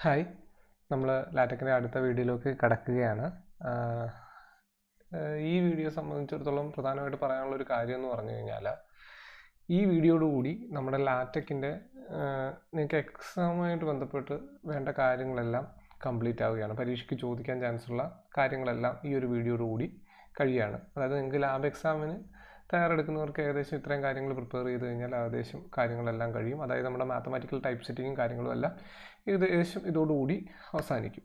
Hi, നമ്മൾ ലാറ്റക്കിൻ്റെ അടുത്ത വീഡിയോയിലേക്ക് കടക്കുകയാണ്. ഈ വീഡിയോ സംബന്ധിച്ചിടത്തോളം പ്രധാനമായിട്ട് പറയാനുള്ളൊരു കാര്യം എന്ന് പറഞ്ഞു കഴിഞ്ഞാൽ, ഈ വീഡിയോയോടുകൂടി നമ്മുടെ ലാറ്റക്കിൻ്റെ നിങ്ങൾക്ക് എക്സാമുമായിട്ട് ബന്ധപ്പെട്ട് വേണ്ട കാര്യങ്ങളെല്ലാം കംപ്ലീറ്റ് ആവുകയാണ്. പരീക്ഷയ്ക്ക് ചോദിക്കാൻ ചാൻസുള്ള കാര്യങ്ങളെല്ലാം ഈ ഒരു വീഡിയോയോടുകൂടി കഴിയുകയാണ്. അതായത് നിങ്ങൾക്ക് ലാബ് എക്സാമിന് തയ്യാറെടുക്കുന്നവർക്ക് ഏകദേശം ഇത്രയും കാര്യങ്ങൾ പ്രിപ്പയർ ചെയ്ത് കഴിഞ്ഞാൽ ഏകദേശം കാര്യങ്ങളെല്ലാം കഴിയും. അതായത് നമ്മുടെ മാത്തമാറ്റിക്കൽ ടൈപ്പ് സെറ്റിങ്ങും കാര്യങ്ങളും എല്ലാം ഏകദേശം ഇതോടുകൂടി അവസാനിക്കും.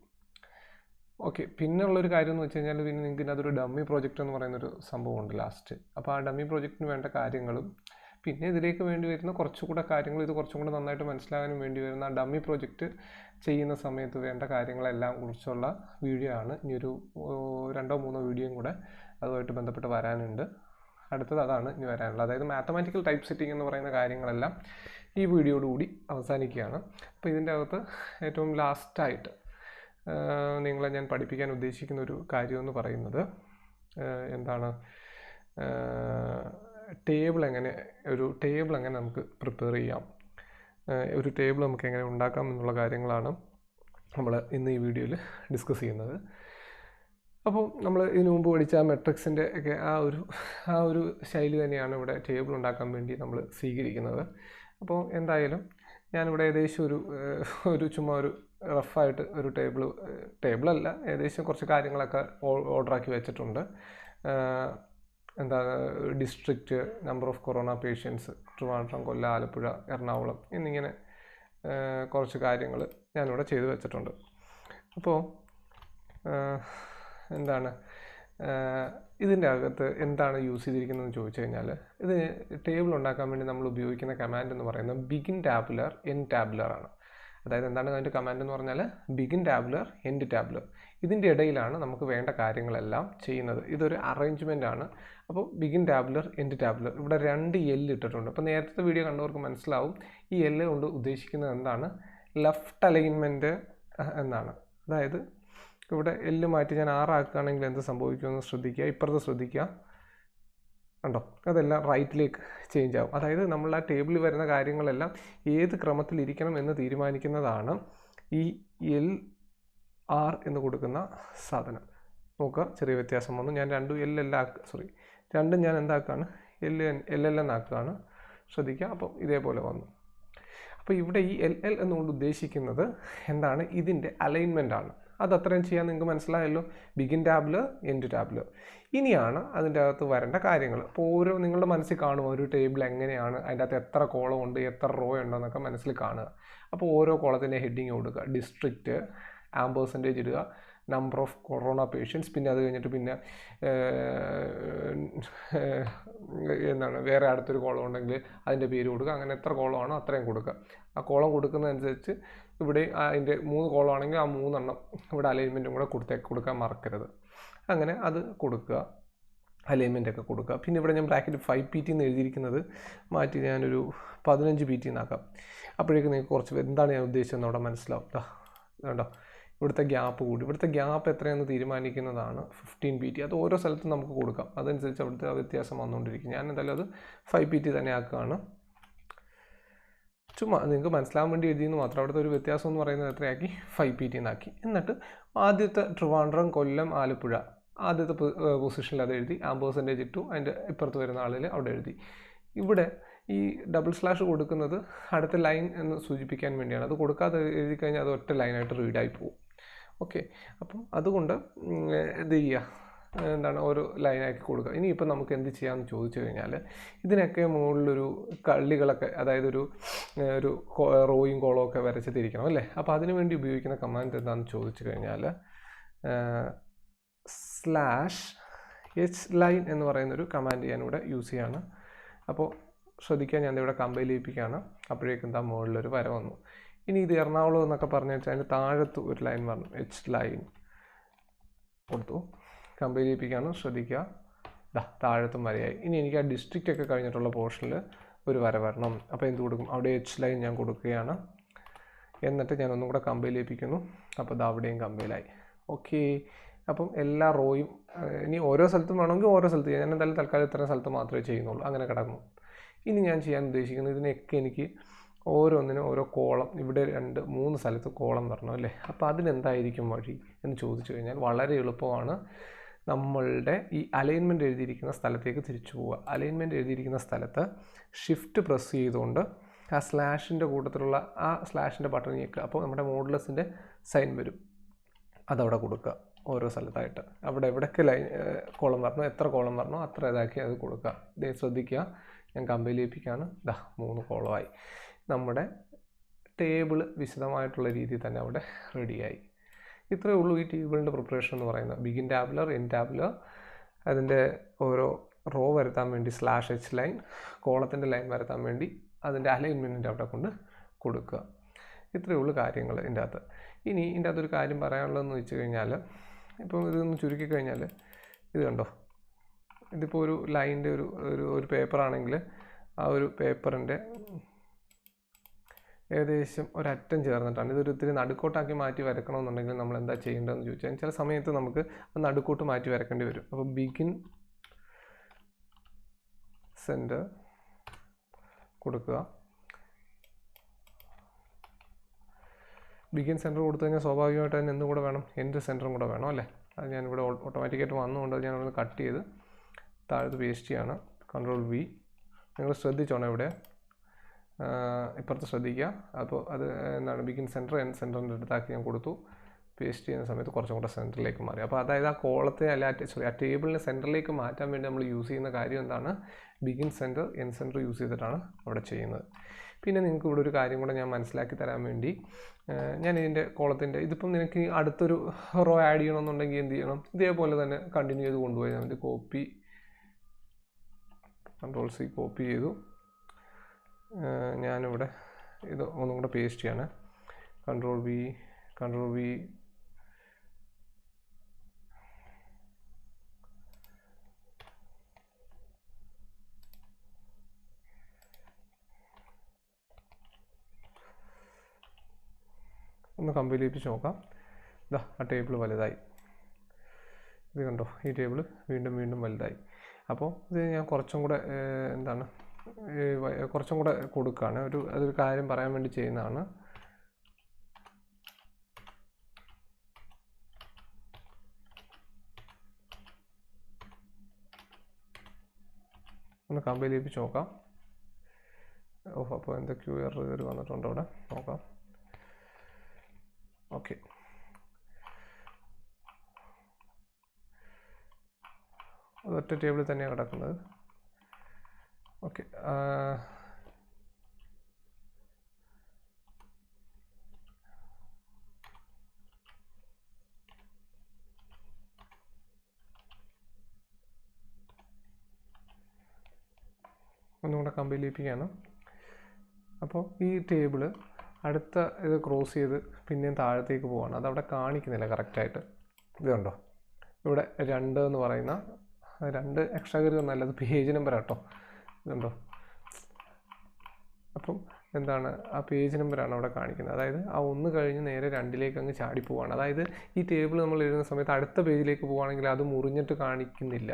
ഓക്കെ, പിന്നെ ഉള്ളൊരു കാര്യം എന്ന് വെച്ച് കഴിഞ്ഞാൽ, പിന്നെ നിങ്ങൾക്ക് അതൊരു ഡമ്മി പ്രോജക്റ്റ് എന്ന് പറയുന്നൊരു സംഭവമുണ്ട് ലാസ്റ്റ്. അപ്പോൾ ആ ഡമ്മി പ്രോജക്റ്റിന് വേണ്ട കാര്യങ്ങളും പിന്നെ ഇതിലേക്ക് വേണ്ടി വരുന്ന കുറച്ചുകൂടെ കാര്യങ്ങൾ, ഇത് കുറച്ചും കൂടെ നന്നായിട്ട് മനസ്സിലാകാനും വേണ്ടി വരുന്ന ആ ഡമ്മി പ്രോജക്റ്റ് ചെയ്യുന്ന സമയത്ത് വേണ്ട കാര്യങ്ങളെല്ലാം കുറിച്ചുള്ള വീഡിയോ ആണ്. ഇനിയൊരു 2-3 വീഡിയോയും കൂടെ അതുമായിട്ട് ബന്ധപ്പെട്ട് വരാനുണ്ട്. അടുത്തത് അതാണ് ഇനി വരാനുള്ളത്. അതായത് മാത്തമാറ്റിക്കൽ ടൈപ്പ് സെറ്റിംഗ് എന്ന് പറയുന്ന കാര്യങ്ങളെല്ലാം ഈ വീഡിയോയോടുകൂടി അവസാനിക്കുകയാണ്. അപ്പോൾ ഇതിൻ്റെ അകത്ത് ഏറ്റവും ലാസ്റ്റായിട്ട് നിങ്ങളെ ഞാൻ പഠിപ്പിക്കാൻ ഉദ്ദേശിക്കുന്ന ഒരു കാര്യം എന്ന് പറയുന്നത് എന്താണ്, ഒരു ടേബിൾ എങ്ങനെ നമുക്ക് പ്രിപ്പയർ ചെയ്യാം, ഒരു ടേബിൾ നമുക്ക് എങ്ങനെ ഉണ്ടാക്കാം എന്നുള്ള കാര്യങ്ങളാണ് നമ്മൾ ഇന്ന് ഈ വീഡിയോയിൽ ഡിസ്കസ് ചെയ്യുന്നത്. അപ്പോൾ നമ്മൾ ഇതിനു മുമ്പ് പഠിച്ച മെട്രിക്സിൻ്റെ ഒക്കെ ആ ഒരു ശൈലി തന്നെയാണ് ഇവിടെ ടേബിൾ ഉണ്ടാക്കാൻ വേണ്ടി നമ്മൾ സ്വീകരിക്കുന്നത്. അപ്പോൾ എന്തായാലും ഞാനിവിടെ ഏകദേശം ഒരു ചുമ്മാ ഒരു റഫായിട്ട് ഒരു ടേബിളല്ല, ഏകദേശം കുറച്ച് കാര്യങ്ങളൊക്കെ ഓർഡറാക്കി വെച്ചിട്ടുണ്ട്. District, number of corona patients, Trivandrum, Kollam, Alappuzha, Ernakulam എന്നിങ്ങനെ കുറച്ച് കാര്യങ്ങൾ ഞാനിവിടെ ചെയ്തു വെച്ചിട്ടുണ്ട്. അപ്പോൾ ഇതിൻ്റെ അകത്ത് എന്താണ് യൂസ് ചെയ്തിരിക്കുന്നതെന്ന് ചോദിച്ചു കഴിഞ്ഞാൽ, ഇത് ടേബിൾ ഉണ്ടാക്കാൻ വേണ്ടി നമ്മൾ ഉപയോഗിക്കുന്ന കമാൻഡ് എന്ന് പറയുന്നത് ബിഗിൻ ടാബുലർ എൻഡ് ടാബുലർ ആണ്. അതായത് എന്താണ് അതിൻ്റെ കമാൻഡ് എന്ന് പറഞ്ഞാൽ ബിഗിൻ ടാബുലർ എൻഡ് ടാബുലർ. ഇതിൻ്റെ ഇടയിലാണ് നമുക്ക് വേണ്ട കാര്യങ്ങളെല്ലാം ചെയ്യുന്നത്. ഇതൊരു അറേഞ്ച്മെൻ്റ് ആണ്. അപ്പോൾ ബിഗിൻ ടാബുലർ എൻഡ് ടാബുലർ, ഇവിടെ 2 L ഇട്ടിട്ടുണ്ട്. അപ്പോൾ നേരത്തെ വീഡിയോ കണ്ടവർക്ക് മനസ്സിലാവും ഈ L കൊണ്ട് ഉദ്ദേശിക്കുന്നത് എന്താണ്, ലെഫ്റ്റ് അലൈൻമെൻറ്റ് എന്നാണ്. അതായത് ഇവിടെ L മാറ്റി ഞാൻ 6 ആക്കുകയാണെങ്കിൽ എന്ത് സംഭവിക്കുമെന്ന് ശ്രദ്ധിക്കുക. ഇപ്പുറത്ത് ശ്രദ്ധിക്കുക, കണ്ടോ, അതെല്ലാം റൈറ്റിലേക്ക് ചേഞ്ച് ആവും. അതായത് നമ്മൾ ആ ടേബിളിൽ വരുന്ന കാര്യങ്ങളെല്ലാം ഏത് ക്രമത്തിലിരിക്കണം എന്ന് തീരുമാനിക്കുന്നതാണ് ഈ LR എന്ന് കൊടുക്കുന്ന സാധനം. നോക്കുക, ചെറിയ വ്യത്യാസം വന്നു. ഞാൻ രണ്ടും ഞാൻ എന്താക്കുകയാണ്, LL ആക്കുകയാണ്. ശ്രദ്ധിക്കുക, അപ്പോൾ ഇതേപോലെ വന്നു. അപ്പോൾ ഇവിടെ ഈ LL എന്നുകൊണ്ട് ഉദ്ദേശിക്കുന്നത് എന്താണ്, ഇതിൻ്റെ അലൈൻമെൻ്റ് ആണ്. അത് അത്രയും ചെയ്യാൻ നിങ്ങൾക്ക് മനസ്സിലായല്ലോ. Begin tabular end tabular. ഇനിയാണ് അതിൻ്റെ അകത്ത് വരേണ്ട കാര്യങ്ങൾ. അപ്പോൾ നിങ്ങളുടെ മനസ്സിൽ കാണുക ഒരു ടേബിൾ എങ്ങനെയാണ്, അതിൻ്റെ അകത്ത് എത്ര കോളം ഉണ്ട്, എത്ര റോ ഉണ്ടെന്നൊക്കെ മനസ്സിൽ കാണുക. അപ്പോൾ ഓരോ കോളത്തിൻ്റെ ഹെഡിങ് കൊടുക്കുക. ഡിസ്ട്രിക്റ്റ്, ആംപേഴ്സൻറ്റേജ് ഇടുക, നമ്പർ ഓഫ് കൊറോണ പേഷ്യൻസ്, പിന്നെ അത് കഴിഞ്ഞിട്ട് പിന്നെ വേറെ അടുത്തൊരു കോളം ഉണ്ടെങ്കിൽ അതിൻ്റെ പേര് കൊടുക്കുക. അങ്ങനെ എത്ര കോളമാണോ അത്രയും കൊടുക്കുക. ആ കോളം കൊടുക്കുന്നതനുസരിച്ച് ഇവിടെ അതിൻ്റെ 3 കോളം ആണെങ്കിൽ ആ 3 എണ്ണം ഇവിടെ അലൈൻമെൻറ്റും കൂടെ കൊടുക്കാൻ മറക്കരുത്. അങ്ങനെ അത് കൊടുക്കുക, അലൈൻമെൻ്റൊക്കെ കൊടുക്കുക. പിന്നെ ഇവിടെ ഞാൻ ബ്രാക്കറ്റ് 5 PT എന്ന് എഴുതിയിരിക്കുന്നത് മാറ്റി ഞാനൊരു 15 PT എന്നാക്കാം. അപ്പോഴേക്കും നിങ്ങൾക്ക് കുറച്ച് എന്താണ് ഞാൻ ഉദ്ദേശിച്ചതെന്ന് അവിടെ മനസ്സിലാവും. കേട്ടോ, ഇവിടുത്തെ ഗ്യാപ്പ് എത്രയെന്ന് തീരുമാനിക്കുന്നതാണ് 15 PT. അത് ഓരോ സ്ഥലത്തും നമുക്ക് കൊടുക്കാം, അതനുസരിച്ച് അവിടുത്തെ വ്യത്യാസം വന്നുകൊണ്ടിരിക്കും. ഞാൻ എന്തായാലും അത് 5 PT തന്നെ ആക്കുകയാണ്. ചുമ്മാ നിങ്ങൾക്ക് മനസ്സിലാകാൻ വേണ്ടി എഴുതിയെന്ന് മാത്രം. അവിടുത്തെ ഒരു വ്യത്യാസം എന്ന് പറയുന്നത് എത്രയാക്കി, 5 PT എന്നാക്കി. എന്നിട്ട് ആദ്യത്തെ ട്രിവാൻഡ്രം, കൊല്ലം, ആലപ്പുഴ ആദ്യത്തെ പൊസിഷനിൽ അത് എഴുതി. ആംപേഴ്സൻറ്റേജ് ഇട്ടു, അതിൻ്റെ ഇപ്പുറത്ത് വരുന്ന ആളിൽ അവിടെ എഴുതി. ഇവിടെ ഈ / കൊടുക്കുന്നത് അടുത്ത ലൈൻ എന്ന് സൂചിപ്പിക്കാൻ വേണ്ടിയാണ്. അത് കൊടുക്കാതെ എഴുതി കഴിഞ്ഞാൽ അത് ഒറ്റ ലൈനായിട്ട് റീഡായി പോകും. ഓക്കെ, അപ്പം അതുകൊണ്ട് എന്ത് ചെയ്യുക, ഓരോ ലൈനാക്കി കൊടുക്കുക. ഇനിയിപ്പോൾ നമുക്ക് എന്ത് ചെയ്യാമെന്ന് ചോദിച്ചു കഴിഞ്ഞാൽ, ഇതിനൊക്കെ മുകളിലൊരു കള്ളികളൊക്കെ, അതായത് ഒരു റോയും കോളവും ഒക്കെ വരച്ച് തിരിക്കണം അല്ലേ. അപ്പോൾ അതിനു വേണ്ടി ഉപയോഗിക്കുന്ന കമാൻഡ് എന്താണെന്ന് ചോദിച്ചു കഴിഞ്ഞാൽ /h എന്ന് പറയുന്നൊരു കമാൻഡ് ഞാനിവിടെ യൂസ് ചെയ്യാണ്. അപ്പോൾ ശ്രദ്ധിക്കാൻ ഞാൻ ഇവിടെ കമ്പൈൽ ചെയ്യിപ്പിക്കുകയാണ്. അപ്പോഴേക്കും മുകളിലൊരു വര വന്നു. ഇനി ഇത് എറണാകുളം എന്നൊക്കെ പറഞ്ഞു വെച്ചാൽ അതിൻ്റെ താഴത്ത് ഒരു ലൈൻ വരണം, H കൊടുത്തു. കമ്പൈൽ ചെയ്യിപ്പിക്കുകയാണ്. ശ്രദ്ധിക്കുക, താഴത്തും വരയായി. ഇനി എനിക്ക് ആ ഡിസ്ട്രിക്റ്റ് ഒക്കെ കഴിഞ്ഞിട്ടുള്ള പോർഷനിൽ ഒരു വര വരണം. അപ്പോൾ എന്ത് കൊടുക്കും, അവിടെ H ഞാൻ കൊടുക്കുകയാണ്. എന്നിട്ട് ഞാൻ ഒന്നും കൂടെ കമ്പൈൽ ചെയ്യിപ്പിക്കുന്നു. അപ്പോൾ അവിടെയും കമ്പൈലായി. ഓക്കെ, അപ്പം എല്ലാ റോയും ഇനി ഓരോ സ്ഥലത്തും വേണമെങ്കിൽ ഓരോ സ്ഥലത്ത് ചെയ്യാം. ഞാൻ എന്തായാലും തൽക്കാലം ഇത്രയും സ്ഥലത്ത് മാത്രമേ ചെയ്യുന്നുള്ളൂ. അങ്ങനെ കിടക്കുന്നു. ഇനി ഞാൻ ചെയ്യാൻ ഉദ്ദേശിക്കുന്നത്, ഇതിനെയൊക്കെ എനിക്ക് ഓരോന്നിനും ഓരോ കോളം, ഇവിടെ 2-3 സ്ഥലത്ത് കോളം വരണം അല്ലേ. അപ്പോൾ അതിനെന്തായിരിക്കും വഴി എന്ന് ചോദിച്ചു കഴിഞ്ഞാൽ വളരെ എളുപ്പമാണ്. നമ്മളുടെ ഈ അലൈൻമെൻറ്റ് എഴുതിയിരിക്കുന്ന സ്ഥലത്തേക്ക് തിരിച്ചു പോവുക. അലൈൻമെൻറ്റ് എഴുതിയിരിക്കുന്ന സ്ഥലത്ത് ഷിഫ്റ്റ് പ്രസ് ചെയ്തുകൊണ്ട് ആ സ്ലാഷിൻ്റെ കൂട്ടത്തിലുള്ള ആ സ്ലാഷിൻ്റെ ബട്ടൺ ഞെക്കുക. അപ്പോൾ നമ്മുടെ മോഡുലസിൻ്റെ സൈൻ വരും, അതവിടെ കൊടുക്കുക ഓരോ സ്ഥലത്തായിട്ട്. അവിടെ എവിടെയൊക്കെ കോളം വരണോ, എത്ര കോളം വരണോ അത്ര ഇതാക്കി അത് കൊടുക്കുക. ഇതേ ശ്രദ്ധിക്കുക, ഞാൻ കമ്പൈൽ ചെയ്യിപ്പിക്കുകയാണ്. 3 കോളമായി. നമ്മുടെ ടേബിൾ വിശദമായിട്ടുള്ള രീതിയിൽ തന്നെ അവിടെ റെഡിയായി. ഇത്രയേ ഉള്ളൂ ഈ ടേബിളിൻ്റെ പ്രിപ്പറേഷൻ എന്ന് പറയുന്നത്. ബിഗിൻ ടാബുലർ, എൻ ടാബുലർ, അതിൻ്റെ ഓരോ റോ വരുത്താൻ വേണ്ടി /h ലൈൻ, കോളത്തിൻ്റെ ലൈൻ വരുത്താൻ വേണ്ടി അതിൻ്റെ അലൈൻമെൻറ്റിൻ്റെ അവിടെ കൊണ്ട് കൊടുക്കുക. ഇത്രയേ ഉള്ളൂ കാര്യങ്ങൾ ഇതിൻ്റെ അകത്ത്. ഇനി ഇതിൻ്റെ അകത്തൊരു കാര്യം പറയാനുള്ളതെന്ന് വെച്ച് കഴിഞ്ഞാൽ, ഇപ്പോൾ ഇതൊന്ന് ചുരുക്കി കഴിഞ്ഞാൽ ഇത് കണ്ടോ, ഇതിപ്പോൾ ഒരു ലൈനിൻ്റെ ഒരു പേപ്പറാണെങ്കിൽ ആ ഒരു പേപ്പറിൻ്റെ ഏകദേശം ഒരറ്റം ചേർന്നിട്ടാണ്. ഇതൊരു ഇത്തിരി നടുക്കോട്ടാക്കി മാറ്റി വരക്കണമെന്നുണ്ടെങ്കിൽ നമ്മൾ എന്താ ചെയ്യേണ്ടതെന്ന് ചോദിച്ചാൽ, ചില സമയത്ത് നമുക്ക് നടുക്കോട്ട് മാറ്റി വരക്കേണ്ടി വരും. അപ്പോൾ ബിഗിൻ സെൻറ്റർ കൊടുക്കുക. ബിഗിൻ സെൻറ്റർ കൊടുത്തു കഴിഞ്ഞാൽ സ്വാഭാവികമായിട്ട് അതിന് എന്തും കൂടെ വേണം, എൻഡ് സെൻറ്ററും കൂടെ വേണം അല്ലേ. അത് ഞാനിവിടെ ഓട്ടോമാറ്റിക്കായിട്ട് വന്നുകൊണ്ട് ഞാനൊന്ന് കട്ട് ചെയ്ത് താഴത്ത് പേസ്റ്റ് ചെയ്യാണ്. Ctrl+V. നിങ്ങൾ ശ്രദ്ധിച്ചോണം ഇവിടെ ഇപ്പുറത്ത് ശ്രദ്ധിക്കുക. അപ്പോൾ അത് എന്താണ്, ബിഗിൻ സെൻറ്റർ എൻഡ് സെൻറ്ററിൻ്റെ അടുത്താക്കി ഞാൻ കൊടുത്തു. പേസ്റ്റ് ചെയ്യുന്ന സമയത്ത് കുറച്ചും കൂടെ സെൻറ്ററിലേക്ക് മാറി. അപ്പോൾ അതായത് ആ കോളത്തെ ആ ടേബിളിനെ സെൻറ്ററിലേക്ക് മാറ്റാൻ വേണ്ടി നമ്മൾ യൂസ് ചെയ്യുന്ന കാര്യം എന്താണ്, begin centre end centre use ചെയ്തിട്ടാണ് അവിടെ ചെയ്യുന്നത്. പിന്നെ നിങ്ങൾക്ക് ഇവിടെ ഒരു കാര്യം കൂടെ ഞാൻ മനസ്സിലാക്കി തരാൻ വേണ്ടി, ഞാൻ ഇതിൻ്റെ കോളത്തിൻ്റെ ഇതിപ്പം നിനക്ക് അടുത്തൊരു റോ ആഡ് ചെയ്യണമെന്നുണ്ടെങ്കിൽ എന്ത് ചെയ്യണം, ഇതേപോലെ തന്നെ കണ്ടിന്യൂ ചെയ്ത് കൊണ്ടുപോയി മതി. കോപ്പി, Ctrl+C കോപ്പി ചെയ്തു. ഞാനിവിടെ ഇത് ഒന്നും കൂടെ പേസ്റ്റ് ചെയ്യാണ്. Ctrl+V ഒന്ന് കമ്പൈൽ ചെയ്യിപ്പിച്ച് നോക്കാം. ആ ടേബിൾ വലുതായി. ഇത് കണ്ടോ, ഈ ടേബിൾ വീണ്ടും വലുതായി. അപ്പോൾ ഇത് ഞാൻ കുറച്ചും കൂടെ കുറച്ചും കൂടെ കൊടുക്കുകയാണ്. അതൊരു കാര്യം പറയാൻ വേണ്ടി ചെയ്യുന്നതാണ്. ഒന്ന് കമ്പൈൽ ചെയ്യിപ്പിച്ച് നോക്കാം. അപ്പോൾ എന്തൊക്കെയോ എറർ വന്നിട്ടുണ്ട് അവിടെ, നോക്കാം. ഓക്കെ, അതൊറ്റ ടേബിളിൽ തന്നെയാണ് കിടക്കുന്നത്. ഓക്കെ, ഒന്നുകൂടെ കമ്പൈൽ ചെയ്യിപ്പിക്കുകയാണ്. അപ്പോൾ ഈ ടേബിള് അടുത്ത ഇത് ക്രോസ് ചെയ്ത് പിന്നെയും താഴത്തേക്ക് പോവാണ്. അതവിടെ കാണിക്കുന്നില്ല കറക്റ്റായിട്ട്. ഇത് കണ്ടോ, ഇവിടെ 2 എന്ന് പറയുന്ന 2 എക്സ്ട്രാ കയറി നല്ലത് പേജ് നമ്പർ കേട്ടോ. ഇതുണ്ടോ, അപ്പം എന്താണ്, ആ പേജ് നമ്പറാണ് അവിടെ കാണിക്കുന്നത്. അതായത് ആ 1 കഴിഞ്ഞ് നേരെ 2ലേക്ക് അങ്ങ് ചാടിപ്പോവാണ്. അതായത് ഈ ടേബിൾ നമ്മൾ എഴുതുന്ന സമയത്ത് അടുത്ത പേജിലേക്ക് പോവുകയാണെങ്കിൽ അത് മുറിഞ്ഞിട്ട് കാണിക്കുന്നില്ല.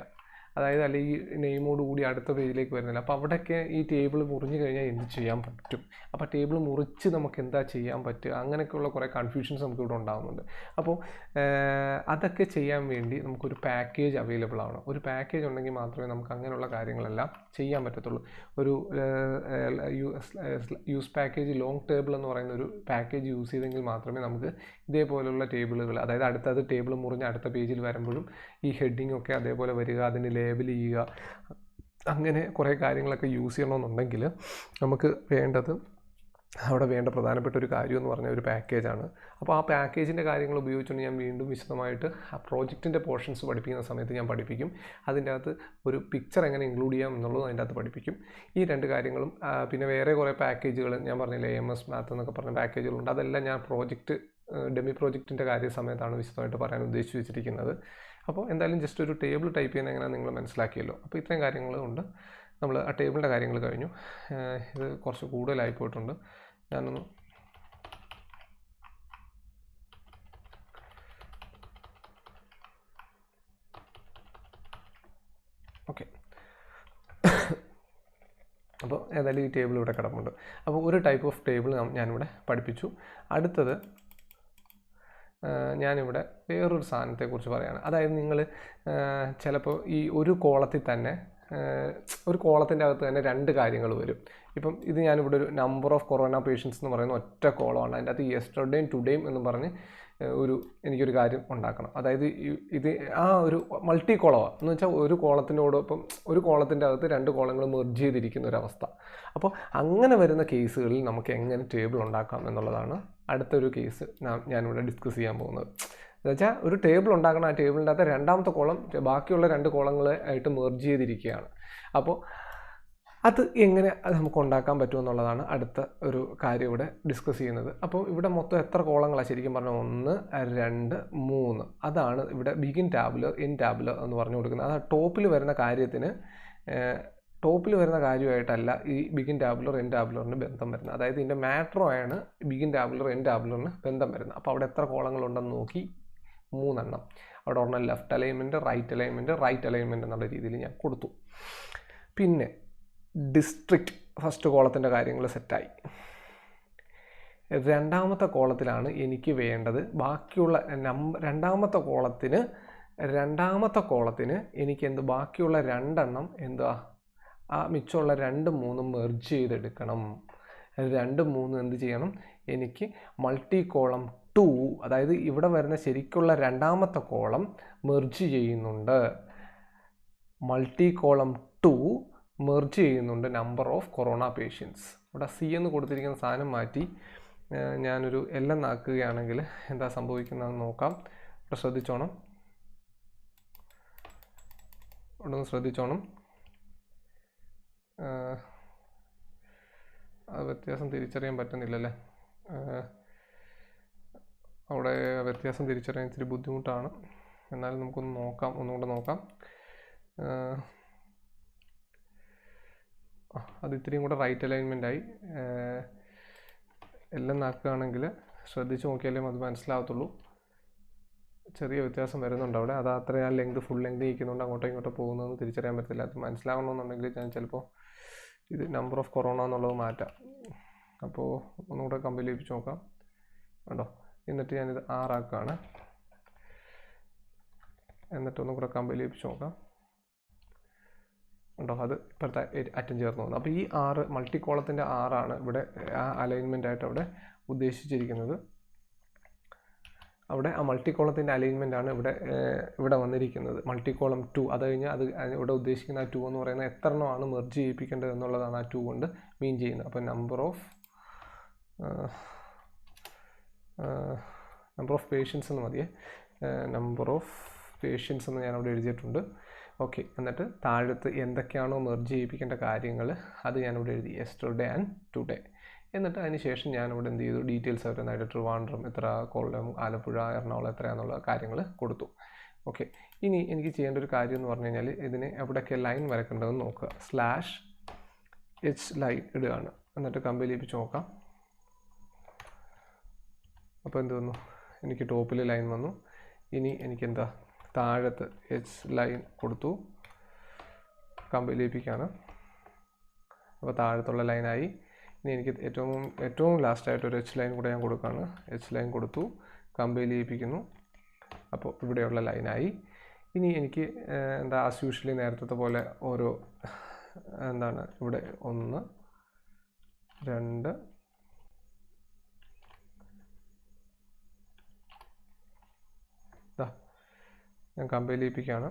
അതായത് അല്ലെങ്കിൽ നെയിമോട് കൂടി അടുത്ത പേജിലേക്ക് വരുന്നില്ല. അപ്പോൾ അവിടെയൊക്കെ ഈ ടേബിൾ മുറിഞ്ഞു കഴിഞ്ഞാൽ എന്ത് ചെയ്യാൻ പറ്റും, അപ്പോൾ ടേബിൾ മുറിച്ച് നമുക്ക് എന്താ ചെയ്യാൻ പറ്റുക, അങ്ങനെയൊക്കെയുള്ള കുറേ കൺഫ്യൂഷൻസ് നമുക്ക് ഇവിടെ ഉണ്ടാകുന്നുണ്ട്. അപ്പോൾ അതൊക്കെ ചെയ്യാൻ വേണ്ടി നമുക്കൊരു പാക്കേജ് അവൈലബിൾ ആണ്. ഒരു പാക്കേജ് ഉണ്ടെങ്കിൽ മാത്രമേ നമുക്ക് അങ്ങനെയുള്ള കാര്യങ്ങളെല്ലാം ചെയ്യാൻ പറ്റത്തുള്ളൂ. ഒരു യൂസ് പാക്കേജ് ലോങ് ടേബിൾ എന്ന് പറയുന്ന ഒരു പാക്കേജ് യൂസ് ചെയ്തെങ്കിൽ മാത്രമേ നമുക്ക് ഇതേപോലുള്ള ടേബിളുകൾ, അതായത് അടുത്തത് ടേബിൾ മുറിഞ്ഞ് അടുത്ത പേജിൽ വരുമ്പോഴും ഈ ഹെഡിങ് ഒക്കെ അതേപോലെ വരിക, അതിന് ലേബൽ ചെയ്യുക, അങ്ങനെ കുറേ കാര്യങ്ങളൊക്കെ യൂസ് ചെയ്യണമെന്നുണ്ടെങ്കിൽ നമുക്ക് വേണ്ടത്, അവിടെ വേണ്ട പ്രധാനപ്പെട്ട ഒരു കാര്യം എന്ന് പറഞ്ഞാൽ ഒരു പാക്കേജാണ്. അപ്പോൾ ആ പാക്കേജിൻ്റെ കാര്യങ്ങൾ ഉപയോഗിച്ചുകൊണ്ട് ഞാൻ വീണ്ടും വിശദമായിട്ട് ആ പ്രോജക്റ്റിൻ്റെ പോർഷൻസ് പഠിപ്പിക്കുന്ന സമയത്ത് ഞാൻ പഠിപ്പിക്കും. അതിൻ്റെ അകത്ത് ഒരു പിക്ചർ എങ്ങനെ ഇൻക്ലൂഡ് ചെയ്യാം എന്നുള്ളത് അതിൻ്റെ അകത്ത് പഠിപ്പിക്കും. ഈ 2 കാര്യങ്ങളും പിന്നെ വേറെ കുറേ പാക്കേജുകൾ ഞാൻ പറഞ്ഞില്ലേ, AMS മാത്ത് എന്നൊക്കെ പറഞ്ഞ പാക്കേജുകളുണ്ട്. അതെല്ലാം ഞാൻ ഡെമി പ്രോജക്റ്റിൻ്റെ സമയത്താണ് വിശദമായിട്ട് പറയാൻ ഉദ്ദേശിച്ച് വെച്ചിരിക്കുന്നത്. അപ്പോൾ എന്തായാലും ജസ്റ്റ് ഒരു ടേബിൾ ടൈപ്പ് ചെയ്യുന്ന എങ്ങനെയാണ് നിങ്ങൾ മനസ്സിലാക്കിയല്ലോ. അപ്പോൾ ഇത്രയും കാര്യങ്ങളുണ്ട്. നമ്മൾ ആ ടേബിളിൻ്റെ കാര്യങ്ങൾ കഴിഞ്ഞു. ഇത് കുറച്ച് കൂടുതലായി പോയിട്ടുണ്ട്. ഞാനൊന്ന് ഓക്കെ, അപ്പോൾ ഏതായാലും ഈ ടേബിൾ ഇവിടെ കിടപ്പുണ്ട്. അപ്പോൾ ഒരു ടൈപ്പ് ഓഫ് ടേബിൾ ഞാനിവിടെ പഠിപ്പിച്ചു. അടുത്തത് ഞാനിവിടെ വേറൊരു സാധനത്തെക്കുറിച്ച് പറയുകയാണ്. അതായത് നിങ്ങൾ ചിലപ്പോൾ ഈ ഒരു കോളത്തിൽ തന്നെ ഒരു കോളത്തിൻ്റെ അകത്ത് തന്നെ രണ്ട് കാര്യങ്ങൾ വരും. ഇപ്പം ഇത് ഞാനിവിടെ ഒരു നമ്പർ ഓഫ് കൊറോണ പേഷ്യൻസ് എന്ന് പറയുന്ന ഒറ്റ കോളമാണ്. അതിൻ്റെ അകത്ത് യെസ്റ്റർഡേയും ടുഡേയും എന്ന് പറഞ്ഞ് എനിക്കൊരു കാര്യം ഉണ്ടാക്കണം. അതായത് ഇത് ആ ഒരു മൾട്ടി കോളമാണ് എന്ന് വെച്ചാൽ ഒരു കോളത്തിനോടൊപ്പം ഒരു കോളത്തിൻ്റെ അകത്ത് രണ്ട് കോളങ്ങൾ മെർജ് ചെയ്തിരിക്കുന്ന ഒരവസ്ഥ. അപ്പോൾ അങ്ങനെ വരുന്ന കേസുകളിൽ നമുക്ക് എങ്ങനെ ടേബിൾ ഉണ്ടാക്കാം എന്നുള്ളതാണ് അടുത്തൊരു കേസ് ഞാനിവിടെ ഡിസ്കസ് ചെയ്യാൻ പോകുന്നത്. എന്നുവെച്ചാൽ ഒരു ടേബിൾ ഉണ്ടാക്കണം, ആ ടേബിളിൻ്റെ അകത്ത് രണ്ടാമത്തെ കോളം ബാക്കിയുള്ള രണ്ട് കോളങ്ങളായിട്ട് മെർജ് ചെയ്തിരിക്കുകയാണ്. അപ്പോൾ അത് എങ്ങനെ നമുക്ക് ഉണ്ടാക്കാൻ പറ്റുമെന്നുള്ളതാണ് അടുത്ത ഒരു കാര്യം ഇവിടെ ഡിസ്കസ് ചെയ്യുന്നത്. അപ്പോൾ ഇവിടെ മൊത്തം എത്ര കോളങ്ങളാണ് ശരിക്കും പറഞ്ഞാൽ 1 2 3 അതാണ് ഇവിടെ ബിഗിൻ ടാബുലർ എൻ ടാബുലർ എന്ന് പറഞ്ഞു കൊടുക്കുന്നത്. അത് ടോപ്പിൽ വരുന്ന കാര്യമായിട്ടല്ല ഈ ബിഗിൻ ടാബുലർ എൻ ടാബുലറിന് ബന്ധം വരുന്നത്. അതായത് ഇതിൻ്റെ മാട്രോയാണ് ബിഗിൻ ടാബുലർ എൻ ടാബുലറിന് ബന്ധം വരുന്നത്. അപ്പോൾ അവിടെ എത്ര കോളങ്ങളുണ്ടെന്ന് നോക്കി 3 എണ്ണം. അവിടെ ഒരെണ്ണം ലെഫ്റ്റ് അലൈൻമെൻറ്റ്, റൈറ്റ് അലൈൻമെൻറ്റ് എന്നുള്ള രീതിയിൽ ഞാൻ കൊടുത്തു. പിന്നെ ഡിസ്ട്രിക്റ്റ് ഫസ്റ്റ് കോളത്തിൻ്റെ കാര്യങ്ങൾ സെറ്റായി. രണ്ടാമത്തെ കോളത്തിലാണ് എനിക്ക് വേണ്ടത് ബാക്കിയുള്ള രണ്ടാമത്തെ കോളത്തിന് എനിക്ക് ബാക്കിയുള്ള രണ്ടെണ്ണം ആ മിച്ചമുള്ള 2 3 മെർജ് ചെയ്തെടുക്കണം. 2 3 എന്ത് ചെയ്യണം, എനിക്ക് മൾട്ടി കോളം 2, അതായത് ഇവിടെ വരുന്ന ശരിക്കുള്ള രണ്ടാമത്തെ കോളം മെർജ് ചെയ്യുന്നുണ്ട്. മൾട്ടി കോളം 2 മെർജ് ചെയ്യുന്നുണ്ട് നമ്പർ ഓഫ് കൊറോണ പേഷ്യൻസ്. ഇവിടെ സി എന്ന് കൊടുത്തിരിക്കുന്ന സാധനം മാറ്റി ഞാനൊരു എല്ലാം ആക്കുകയാണെങ്കിൽ എന്താ സംഭവിക്കുന്നതെന്ന് നോക്കാം. ഇവിടെ ശ്രദ്ധിച്ചോണം. വ്യത്യാസം തിരിച്ചറിയാൻ പറ്റുന്നില്ലല്ലേ? അവിടെ വ്യത്യാസം തിരിച്ചറിയാൻ ഇത്തിരി ബുദ്ധിമുട്ടാണ്. എന്നാലും ഒന്നുകൂടെ നോക്കാം. അത് ഇത്തിരിയും കൂടെ റൈറ്റ് അലൈൻമെൻറ്റായി. എല്ലാം നാക്കുകയാണെങ്കിൽ ശ്രദ്ധിച്ച് നോക്കിയാലേ അത് മനസ്സിലാകത്തുള്ളൂ. ചെറിയ വ്യത്യാസം വരുന്നുണ്ട് അവിടെ. അത് അത്രയും ഫുൾ ലെങ്ത് ഇരിക്കുന്നുണ്ട്, അങ്ങോട്ടോ ഇങ്ങോട്ടോ പോകുന്നതെന്ന് തിരിച്ചറിയാൻ പറ്റില്ല. അത് മനസ്സിലാകണമെന്നുണ്ടെങ്കിൽ ഞാൻ ചിലപ്പോൾ ഇത് നമ്പർ ഓഫ് കൊറോണ എന്നുള്ളത് മാറ്റാം. അപ്പോൾ ഒന്നുകൂടെ കമ്പനി ലഭിച്ച് നോക്കാം. കണ്ടോ? എന്നിട്ട് ഞാനിത് 6 ആക്കുകയാണ്. എന്നിട്ടൊന്നും കൂടെ കമ്പനി ലഭിച്ച് നോക്കാം. ഉണ്ടോ? അത് ഇപ്പോഴത്തെ അറ്റം ചേർന്ന് പോകുന്നത്. അപ്പോൾ ഈ 6 മൾട്ടി കോളത്തിൻ്റെ 6 ഇവിടെ ആ അലൈൻമെൻ്റ് ആയിട്ട് അവിടെ ഉദ്ദേശിച്ചിരിക്കുന്നത്. അവിടെ ആ മൾട്ടി കോളത്തിൻ്റെ അലൈൻമെൻ്റ് ആണ് ഇവിടെ വന്നിരിക്കുന്നത്. മൾട്ടി കോളം 2, അത് കഴിഞ്ഞാൽ അത് ഇവിടെ ഉദ്ദേശിക്കുന്ന ആ 2 എന്ന് പറയുന്നത് എത്ര എണ്ണമാണ് മെർജ് ചെയ്യിപ്പിക്കേണ്ടത് എന്നുള്ളതാണ് ആ 2 കൊണ്ട് മീൻ ചെയ്യുന്നത്. അപ്പോൾ നമ്പർ ഓഫ് പേഷ്യൻസ് എന്ന് മതിയേ. നമ്പർ ഓഫ് പേഷ്യൻസ് എന്ന് ഞാനവിടെ എഴുതിയിട്ടുണ്ട്. ഓക്കെ. എന്നിട്ട് താഴത്ത് എന്തൊക്കെയാണോ മെർജ് ചെയ്യിപ്പിക്കേണ്ട കാര്യങ്ങൾ അത് ഞാനിവിടെ എഴുതി, യെസ്റ്റർഡേ ആൻഡ് ടുഡേ. എന്നിട്ട് അതിന് ശേഷം ഞാനിവിടെ എന്ത് ചെയ്തു, ഡീറ്റെയിൽസ് അവരുന്നതായിട്ട് ട്രിവാൻഡ്രം എത്ര, കൊല്ലം, ആലപ്പുഴ, എറണാകുളം എത്രയാണെന്നുള്ള കാര്യങ്ങൾ കൊടുത്തു. ഓക്കെ. ഇനി എനിക്ക് ചെയ്യേണ്ട ഒരു കാര്യം എന്ന് പറഞ്ഞു കഴിഞ്ഞാൽ ഇതിന് എവിടെയൊക്കെ ലൈൻ വരക്കേണ്ടതെന്ന് നോക്കുക. /H ലൈൻ ഇടുകയാണ്. എന്നിട്ട് കമ്പനി ലഭിച്ച് നോക്കാം. അപ്പോൾ എന്ത് വന്നു, എനിക്ക് ടോപ്പിൽ ലൈൻ വന്നു. ഇനി എനിക്കെന്താ താഴത്ത് H ലൈൻ കൊടുത്തു, കമ്പനി ലഭിക്കുകയാണ്. അപ്പോൾ താഴത്തുള്ള ലൈനായി. ഇനി എനിക്ക് ഏറ്റവും ലാസ്റ്റായിട്ട് ഒരു H ലൈൻ കൂടെ ഞാൻ കൊടുക്കുകയാണ്. H ലൈൻ കൊടുത്തു, കമ്പനി ലയിപ്പിക്കുന്നു. അപ്പോൾ ഇവിടെയുള്ള ലൈനായി. ഇനി എനിക്ക് ആസ് യൂഷ്വലി നേരത്തെ പോലെ ഓരോ ഇവിടെ 1 2 ഞാൻ കമ്പനി ലയിപ്പിക്കുകയാണ്.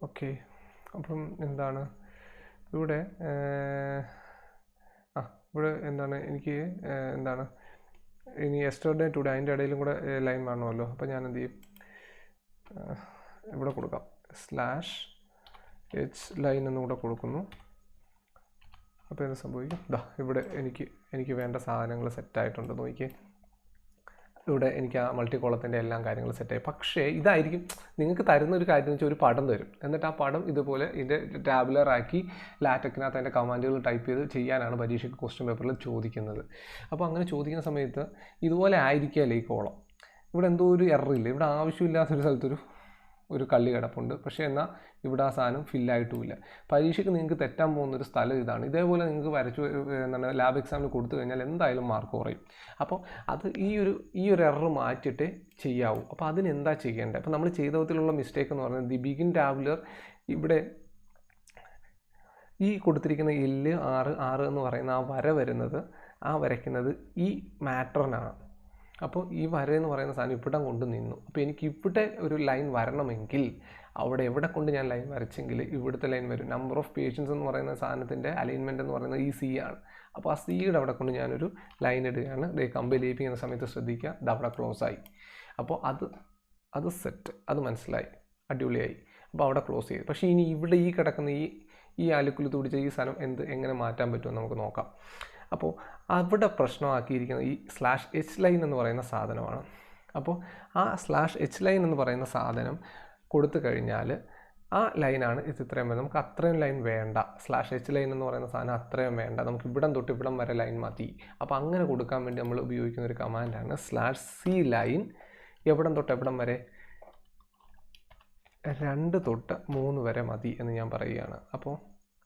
ഓക്കെ. അപ്പം ഇവിടെ എനിക്ക് ഇനി യെസ്റ്റർഡേ ടുഡേ അതിൻ്റെ ഇടയിലും കൂടെ ലൈൻ വേണമല്ലോ. അപ്പോൾ ഞാൻ എന്ത് ചെയ്യും, ഇവിടെ കൊടുക്കാം /H ലൈൻ എന്നും കൂടെ കൊടുക്കുന്നു. അപ്പോൾ എന്ത് സംഭവിക്കും, ഇവിടെ എനിക്ക് വേണ്ട സാധനങ്ങൾ സെറ്റായിട്ടുണ്ട്. നോക്കിയേ, ഇവിടെ എനിക്ക് ആ മൾട്ടി കോളത്തിൻ്റെ എല്ലാം കാര്യങ്ങളും സെറ്റായി. പക്ഷേ ഇതായിരിക്കും നിങ്ങൾക്ക് തരുന്ന ഒരു കാര്യം എന്ന് വെച്ചാൽ ഒരു പടം തരും. എന്നിട്ട് ആ പടം ഇതുപോലെ ഇതിൻ്റെ ടാബുലറാക്കി ലാറ്റക്കിനകത്ത് അതിൻ്റെ കമാൻഡുകൾ ടൈപ്പ് ചെയ്ത് ചെയ്യാനാണ് പരീക്ഷയ്ക്ക് ക്വസ്റ്റ്യൻ പേപ്പറിൽ ചോദിക്കുന്നത്. അപ്പോൾ അങ്ങനെ ചോദിക്കുന്ന സമയത്ത് ഇതുപോലെ ആയിരിക്കുകയല്ലേ ഈ കോളം. ഇവിടെ എന്തോ ഒരു എററില്ല. ഇവിടെ ആവശ്യമില്ലാത്തൊരു സ്ഥലത്തൊരു ഒരു കള്ളി കിടപ്പുണ്ട്, പക്ഷേ എന്നാൽ ഇവിടെ ആ സാധനം ഫില്ലായിട്ടുമില്ല. പരീക്ഷയ്ക്ക് നിങ്ങൾക്ക് തെറ്റാൻ പോകുന്നൊരു സ്ഥലം ഇതാണ്. ഇതേപോലെ നിങ്ങൾക്ക് വരച്ചു എന്താണ് ലാബ് എക്സാമിന് കൊടുത്തു കഴിഞ്ഞാൽ എന്തായാലും മാർക്ക് കുറയും. അപ്പോൾ അത് ഈ ഒരു എറർ മാറ്റിയിട്ടേ ചെയ്യാവൂ. അപ്പോൾ അതിനെന്താ ചെയ്യേണ്ടത്? അപ്പോൾ നമ്മൾ ചെയ്ത വിധത്തിലുള്ള മിസ്റ്റേക്ക് എന്ന് പറയുന്നത് ദി ബിഗിൻ ടാബുലർ ഇവിടെ ഈ കൊടുത്തിരിക്കുന്ന L6 എന്ന് പറയുന്ന ആ വര വരുന്നത് വരയ്ക്കുന്നത് ഈ മാറ്ററിനാണ്. അപ്പോൾ ഈ വര എന്ന് പറയുന്ന സാധനം ഇവിടെ കൊണ്ട് നിന്നു. അപ്പോൾ എനിക്ക് ഇവിടെ ഒരു ലൈൻ വരണമെങ്കിൽ അവിടെ എവിടെ കൊണ്ട് ഞാൻ ലൈൻ വരച്ചെങ്കിൽ ഇവിടുത്തെ ലൈൻ വരും. നമ്പർ ഓഫ് പേഷ്യൻസ് എന്ന് പറയുന്ന സാധനത്തിൻ്റെ അലൈൻമെൻറ്റ് എന്ന് പറയുന്നത് ഈ C ആണ്. അപ്പോൾ ആ സിയുടെ അവിടെ കൊണ്ട് ഞാനൊരു ലൈൻ ഇടുകയാണ്. കമ്പി ലയിപ്പിക്കുന്ന സമയത്ത് ശ്രദ്ധിക്കുക, ഇത് അവിടെ ക്ലോസ് ആയി. അപ്പോൾ അത് സെറ്റ്, അത് മനസ്സിലായി, അടിപൊളിയായി. അപ്പോൾ അവിടെ ക്ലോസ് ചെയ്തു. പക്ഷേ ഇനി ഇവിടെ ഈ കിടക്കുന്ന ഈ ആലുക്കുലത്ത് പിടിച്ച ഈ സാധനം എങ്ങനെ മാറ്റാൻ പറ്റുമെന്ന് നമുക്ക് നോക്കാം. അപ്പോൾ അവിടെ പ്രശ്നമാക്കിയിരിക്കുന്ന ഈ /H ലൈൻ എന്ന് പറയുന്ന സാധനമാണ്. അപ്പോൾ ആ /H ലൈൻ എന്ന് പറയുന്ന സാധനം കൊടുത്തു കഴിഞ്ഞാൽ ആ ലൈനാണ് ഇത് ഇത്രയും വരെ. നമുക്ക് അത്രയും ലൈൻ വേണ്ട. /H ലൈൻ എന്ന് പറയുന്ന സാധനം അത്രയും വേണ്ട. നമുക്ക് ഇവിടം തൊട്ട് ഇവിടം വരെ ലൈൻ മതി. അപ്പോൾ അങ്ങനെ കൊടുക്കാൻ വേണ്ടി നമ്മൾ ഉപയോഗിക്കുന്ന ഒരു കമാൻഡാണ് /C ലൈൻ. എവിടം തൊട്ട് എവിടം വരെ? 2 തൊട്ട് 3 വരെ മതി എന്ന് ഞാൻ പറയുകയാണ്. അപ്പോൾ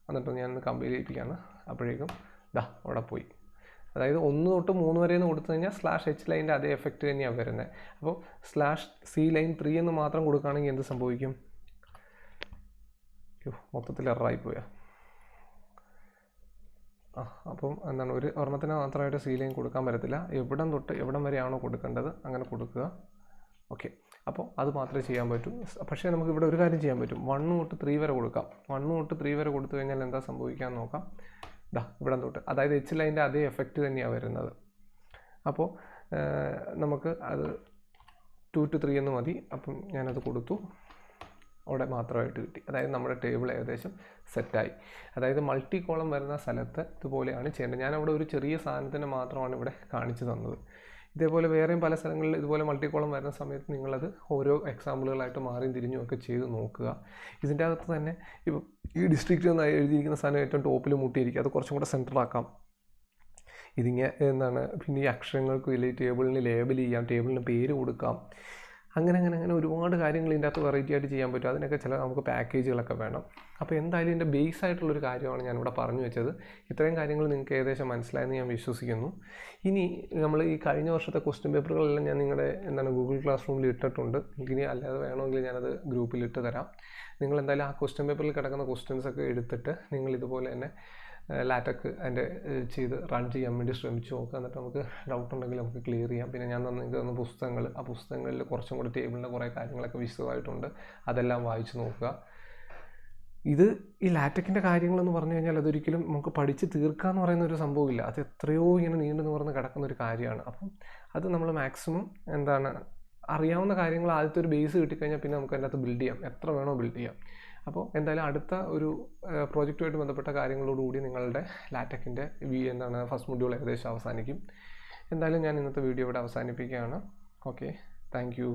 എന്നിട്ട് ഞാനൊന്ന് കമ്പയർ ചെയ്യിപ്പിക്കുകയാണ്. അപ്പോഴേക്കും അവിടെ പോയി. അതായത് 1 തൊട്ട് 3 വരെ എന്ന് കൊടുത്തു കഴിഞ്ഞാൽ /H ലൈൻ്റെ അതേ എഫക്റ്റ് തന്നെയാണ് വരുന്നത്. അപ്പോൾ /C ലൈൻ 3 എന്ന് മാത്രം കൊടുക്കുകയാണെങ്കിൽ എന്ത് സംഭവിക്കും? മൊത്തത്തിൽ എററായിപ്പോയാ. അപ്പം എന്താണ്, ഒരെണ്ണത്തിന് മാത്രമായിട്ട് C ലൈൻ കൊടുക്കാൻ പറ്റത്തില്ല. എവിടം തൊട്ട് എവിടം വരെയാണോ കൊടുക്കേണ്ടത് അങ്ങനെ കൊടുക്കുക. ഓക്കെ, അപ്പോൾ അത് മാത്രമേ ചെയ്യാൻ പറ്റൂ. പക്ഷേ നമുക്ക് ഇവിടെ ഒരു കാര്യം ചെയ്യാൻ പറ്റും. 1 തൊട്ട് 3 വരെ കൊടുക്കാം. 1 തൊട്ട് 3 വരെ കൊടുത്തു കഴിഞ്ഞാൽ എന്താ സംഭവിക്കാമെന്ന് നോക്കാം. ഇവിടം തൊട്ട്, അതായത് H ലൈൻ്റെ അതേ എഫക്റ്റ് തന്നെയാണ് വരുന്നത്. അപ്പോൾ നമുക്ക് അത് 2 to 3 എന്ന് മതി. അപ്പം ഞാനത് കൊടുത്തു, അവിടെ മാത്രമായിട്ട് കിട്ടി. അതായത് നമ്മുടെ ടേബിൾ ഏകദേശം സെറ്റായി. അതായത് മൾട്ടി കോളം വരുന്ന സ്ഥലത്ത് ഇതുപോലെയാണ് ചെയ്യേണ്ടത്. ഞാനവിടെ ഒരു ചെറിയ സാധനത്തിന് മാത്രമാണ് ഇവിടെ കാണിച്ചു തന്നത്. ഇതേപോലെ വേറെയും പല സ്ഥലങ്ങളിൽ ഇതുപോലെ മൾട്ടി കോളം വരുന്ന സമയത്ത് നിങ്ങളത് ഓരോ എക്സാമ്പിളുകളായിട്ട് മാറിയും തിരിഞ്ഞും ഒക്കെ ചെയ്ത് നോക്കുക. ഇതിൻ്റെ അകത്ത് തന്നെ ഇപ്പോൾ ഈ ഡിസ്ട്രിക്റ്റ് എന്ന് എഴുതിയിരിക്കുന്ന സാധനം ഏറ്റവും ടോപ്പിൽ മുട്ടിയിരിക്കുക, അത് കുറച്ചും കൂടെ സെൻറ്ററാക്കാം. എന്താണ്, പിന്നെ ഈ അക്ഷരങ്ങൾക്ക് വലിയ ടേബിളിന് ലേബൽ ചെയ്യാം, ടേബിളിന് പേര് കൊടുക്കാം. അങ്ങനെ ഒരുപാട് കാര്യങ്ങൾ ഇതിൻ്റെ അകത്ത് വെറൈറ്റി ആയിട്ട് ചെയ്യാൻ പറ്റും. അതിനൊക്കെ നമുക്ക് പാക്കേജുകളൊക്കെ വേണം. അപ്പോൾ എന്തായാലും ഇതിൻ്റെ ബേസ് ആയിട്ടുള്ളൊരു കാര്യമാണ് ഞാനിവിടെ പറഞ്ഞു വെച്ചത്. ഇത്രയും കാര്യങ്ങൾ നിങ്ങൾക്ക് ഏകദേശം മനസ്സിലായെന്ന് ഞാൻ വിശ്വസിക്കുന്നു. ഇനി നമ്മൾ ഈ കഴിഞ്ഞ വർഷത്തെ ക്വസ്റ്റ്യൻ പേപ്പറുകളെല്ലാം ഞാൻ നിങ്ങളുടെ ഗൂഗിൾ ക്ലാസ് റൂമിൽ ഇട്ടിട്ടുണ്ട്. എനിക്കിനി അല്ലാതെ വേണമെങ്കിൽ ഞാനത് ഗ്രൂപ്പിൽ ഇട്ട് തരാം. നിങ്ങൾ എന്തായാലും ആ ക്വസ്റ്റ്യൻ പേപ്പറിൽ കിടക്കുന്ന ക്വസ്റ്റ്യൻസൊക്കെ എടുത്തിട്ട് നിങ്ങൾ ഇതുപോലെ തന്നെ ലാറ്റക്ക് അതിൻ്റെ ചെയ്ത് റൺ ചെയ്യാൻ വേണ്ടി ശ്രമിച്ച് നോക്കുക. എന്നിട്ട് നമുക്ക് ഡൗട്ട് ഉണ്ടെങ്കിൽ നമുക്ക് ക്ലിയർ ചെയ്യാം. പിന്നെ ഞാൻ നിങ്ങൾക്ക് തന്ന പുസ്തകങ്ങൾ, ആ പുസ്തകങ്ങളിൽ കുറച്ചും കൂടി ടേബിളിൻ്റെ കുറേ കാര്യങ്ങളൊക്കെ വിശദമായിട്ടുണ്ട്. അതെല്ലാം വായിച്ച് നോക്കുക. ഈ ലാറ്റക്കിൻ്റെ കാര്യങ്ങളെന്ന് പറഞ്ഞു കഴിഞ്ഞാൽ അതൊരിക്കലും നമുക്ക് പഠിച്ച് തീർക്കാമെന്ന് പറയുന്ന ഒരു സംഭവമില്ല. അത് എത്രയോ ഇങ്ങനെ നീണ്ടു നിവർന്ന് കിടക്കുന്ന ഒരു കാര്യമാണ്. അപ്പം അത് നമ്മൾ മാക്സിമം അറിയാവുന്ന കാര്യങ്ങൾ ആദ്യത്തെ ഒരു ബേസ് കിട്ടിക്കഴിഞ്ഞാൽ പിന്നെ നമുക്ക് അതിനകത്ത് ബിൽഡ് ചെയ്യാം, എത്ര വേണോ ബിൽഡ് ചെയ്യാം. അപ്പോൾ എന്തായാലും അടുത്ത ഒരു പ്രോജക്റ്റുമായിട്ട് ബന്ധപ്പെട്ട കാര്യങ്ങളോടുകൂടി നിങ്ങളുടെ ലാറ്റക്കിൻ്റെ ഫസ്റ്റ് മൊഡ്യൂൾ ഏകദേശം അവസാനിക്കും. എന്തായാലും ഞാൻ ഇന്നത്തെ വീഡിയോ ഇവിടെ അവസാനിപ്പിക്കുകയാണ്. Okay, thank you.